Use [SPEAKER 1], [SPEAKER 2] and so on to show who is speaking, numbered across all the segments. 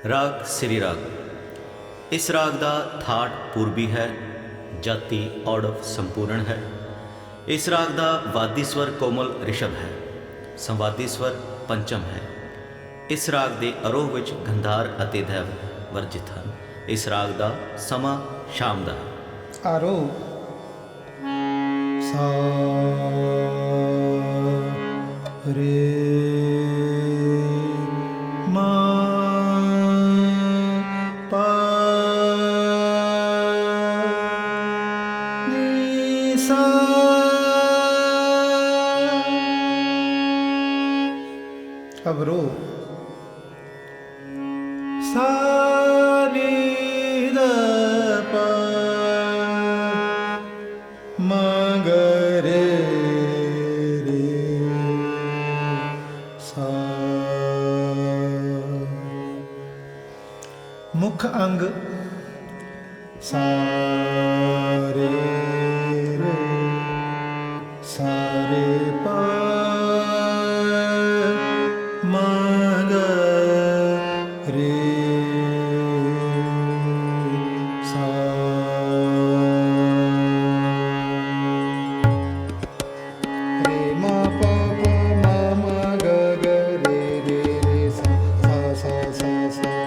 [SPEAKER 1] ਰਾਗ ਸ੍ਰੀ ਰਾਗ। ਇਸ ਰਾਗ ਦਾ ਥਾਟ ਪੂਰਬੀ ਹੈ, ਜਾਤੀ ਔੜਵ ਸੰਪੂਰਨ ਹੈ। ਇਸ ਰਾਗ ਦਾ ਵਾਦੀ ਸਵਰ ਕੋਮਲ ਰਿਸ਼ਭ ਹੈ, ਸੰਵਾਦੀ ਸਵਰ ਪੰਚਮ ਹੈ। ਇਸ ਰਾਗ ਦੇ ਆਰੋਹ ਵਿੱਚ ਗੰਧਾਰ ਅਤੇ ਧੈਵ ਵਰਜਿਤ ਹਨ। ਇਸ ਰਾਗ ਦਾ ਸਮਾਂ ਸ਼ਾਮ ਦਾ ਹੈ।
[SPEAKER 2] ਆਰੋਹ ਸਾ ਰੇ ਮਾ ਪਾ ਨੀ ਸਾ। अब रो सा नी ध प म ग रे रे सा। मुख अंग सा रे रे सा रे प म ग रे सा। रे म प प म म ग ग रे रे रे सा सा सा सा सा।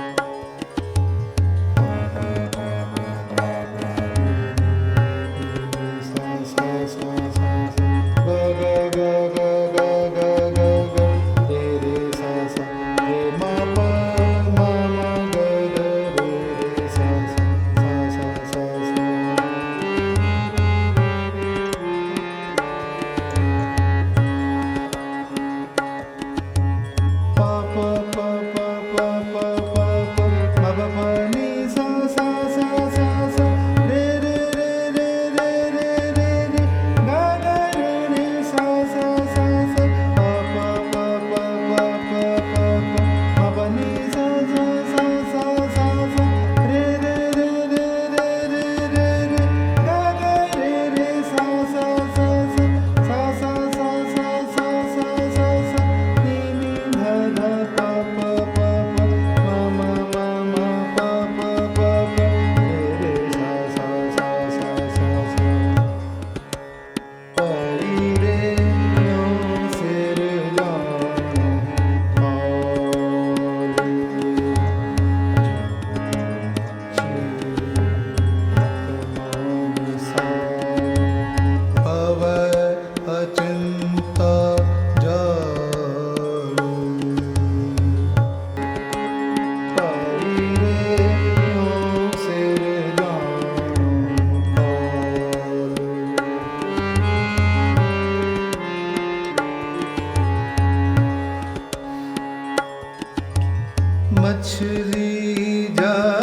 [SPEAKER 2] मछली जा